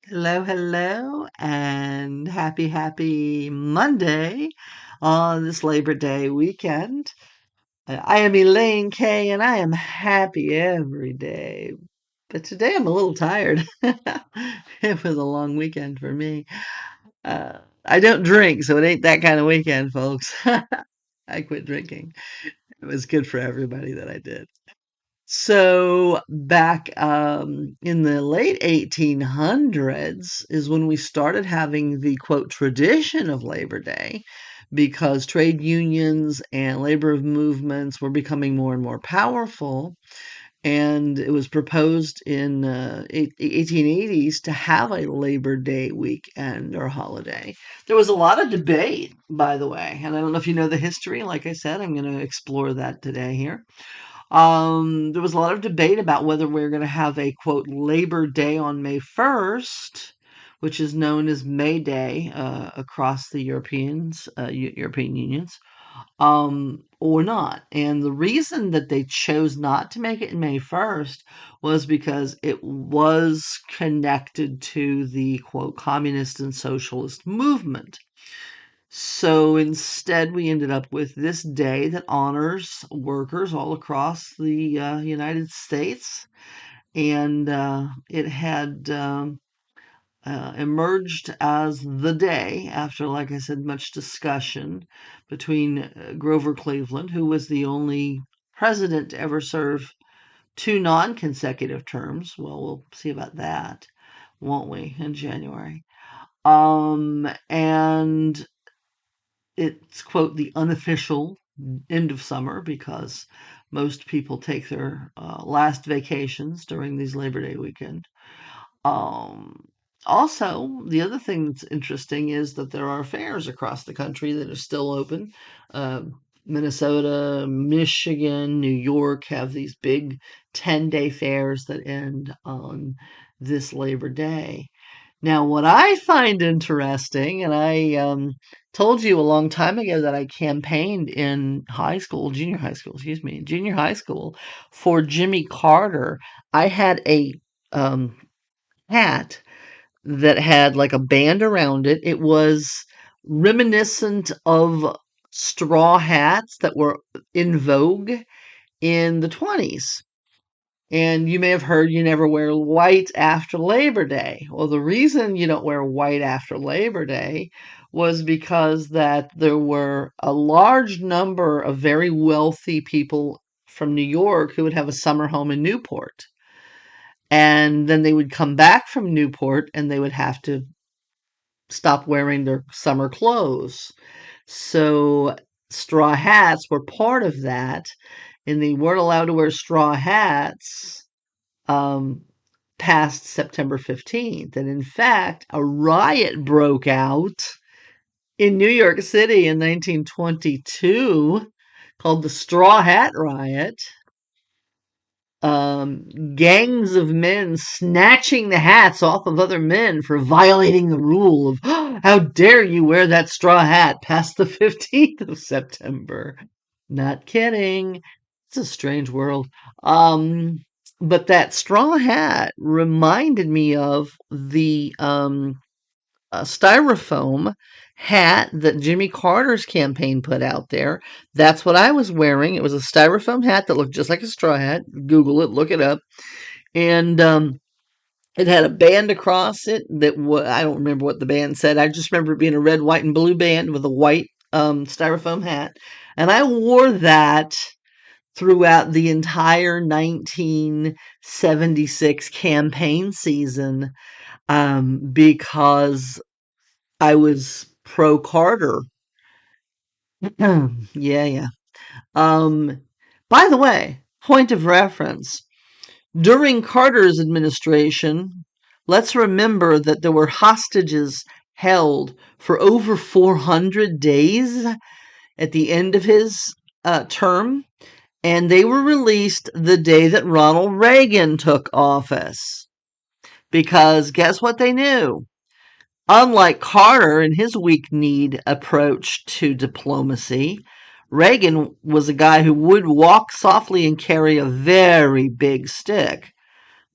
Hello, hello, and happy Monday on this Labor Day weekend. I am Elaine Kay, and I am happy every day. But today I'm a little tired. It was a long weekend for me. I don't drink, so it ain't that kind of weekend, folks. I quit drinking. It was good for everybody that I did. So back in the late 1800s is when we started having the quote tradition of Labor Day because trade unions and labor movements were becoming more and more powerful. And it was proposed in the 1880s to have a Labor Day weekend or holiday. There was a lot of debate, by the way, and I don't know if you know the history. Like I said, I'm going to explore that today here. There was a lot of debate about whether we're going to have a quote Labor Day on May 1st, which is known as May Day across the European unions, or not. And the reason that they chose not to make it May 1st was because it was connected to the quote communist and socialist movement. So instead, we ended up with this day that honors workers all across the United States. And it had emerged as the day after, like I said, much discussion between Grover Cleveland, who was the only president to ever serve two non consecutive terms. Well, we'll see about that, won't we, in January? And it's, quote, the unofficial end of summer because most people take their last vacations during these Labor Day weekend. Um, Also, the other thing that's interesting is that there are fairs across the country that are still open. Uh, Minnesota, Michigan, New York have these big 10-day fairs that end on this Labor Day. Now, what I find interesting, and I told you a long time ago that I campaigned in high school, junior high school, excuse me, junior high school for Jimmy Carter. I had a um, hat that had like a band around it. It was reminiscent of straw hats that were in vogue in the 20s. And you may have heard you never wear white after Labor Day. Well, the reason you don't wear white after Labor Day was because that there were a large number of very wealthy people from New York who would have a summer home in Newport. And then they would come back from Newport and they would have to stop wearing their summer clothes. So straw hats were part of that, and they weren't allowed to wear straw hats um, past September 15th. And in fact, a riot broke out in New York City in 1922 called the Straw Hat Riot. Gangs of men snatching the hats off of other men for violating the rule of how dare you wear that straw hat past the 15th of September. Not kidding. It's a strange world. Um, but that straw hat reminded me of the styrofoam hat that Jimmy Carter's campaign put out there. That's what I was wearing. It was a styrofoam hat that looked just like a straw hat. Google it, look it up. And it had a band across it that I don't remember what the band said. I just remember it being a red, white, and blue band with a white styrofoam hat. And I wore that throughout the entire 1976 campaign season because I was pro Carter. Yeah, yeah. Um, by the way, point of reference. During Carter's administration, let's remember that there were hostages held for over 400 days at the end of his term, and they were released the day that Ronald Reagan took office. Because guess what they knew? Unlike Carter and his weak-kneed approach to diplomacy, Reagan was a guy who would walk softly and carry a very big stick.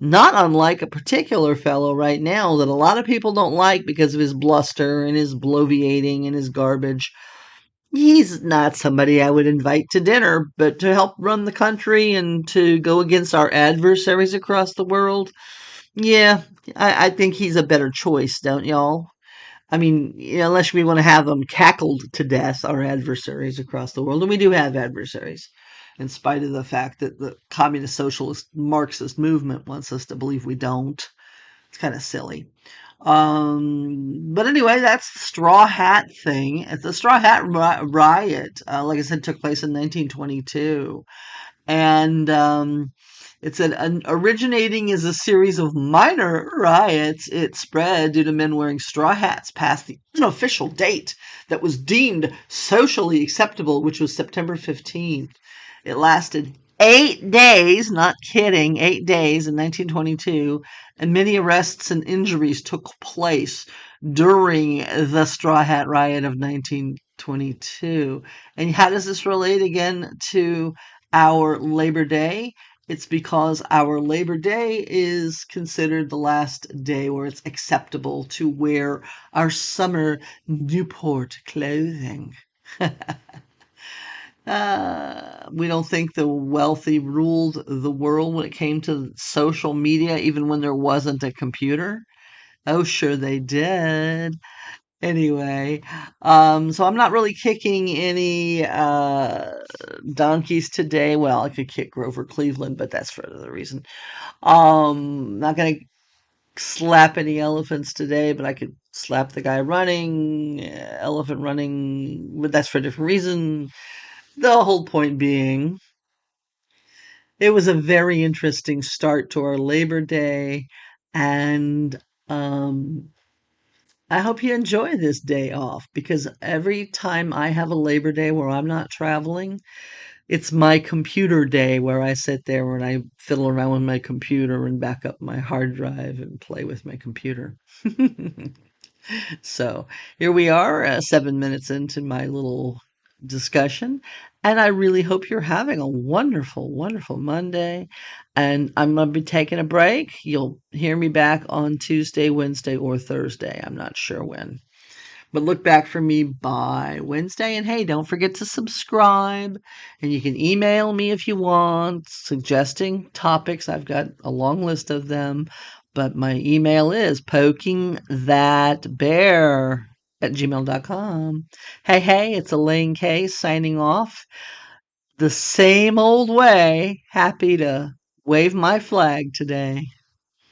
not unlike a particular fellow right now that a lot of people don't like because of his bluster and his bloviating and his garbage. He's not somebody I would invite to dinner, but to help run the country and to go against our adversaries across the world, yeah, I think he's a better choice, don't y'all? I mean, unless we want to have them cackled to death, our adversaries across the world, and we do have adversaries, in spite of the fact that the communist, socialist, Marxist movement wants us to believe we don't. It's kind of silly. But anyway, that's the Straw Hat thing. The Straw Hat Riot, like I said, took place in 1922. And it said, originating as a series of minor riots, it spread due to men wearing straw hats past the unofficial date that was deemed socially acceptable, which was September 15th. It lasted 8 days, not kidding, 8 days in 1922, and many arrests and injuries took place during the Straw Hat Riot of 1922. And how does this relate again to our Labor Day? It's because our Labor Day is considered the last day where it's acceptable to wear our summer Newport clothing. We don't think the wealthy ruled the world when it came to social media, even when there wasn't a computer. Oh, sure they did. Anyway, so I'm not really kicking any donkeys today. Well, I could kick Grover Cleveland, but that's for another reason. Not gonna slap any elephants today, but I could slap the guy running, elephant running, but that's for a different reason. The whole point being, it was a very interesting start to our Labor Day, and um, I hope you enjoy this day off because every time I have a Labor Day where I'm not traveling, it's my computer day where I sit there and I fiddle around with my computer and back up my hard drive and play with my computer. So here we are, 7 minutes into my little discussion, and I really hope you're having a wonderful, wonderful Monday. And I'm going to be taking a break. You'll hear me back on Tuesday, Wednesday, or Thursday. I'm not sure when. But look back for me by Wednesday. And hey, don't forget to subscribe. And you can email me if you want, suggesting topics. I've got a long list of them. But my email is pokingthatbear@gmail.com. Hey, hey, it's Elaine K signing off the same old way. Happy to wave my flag today.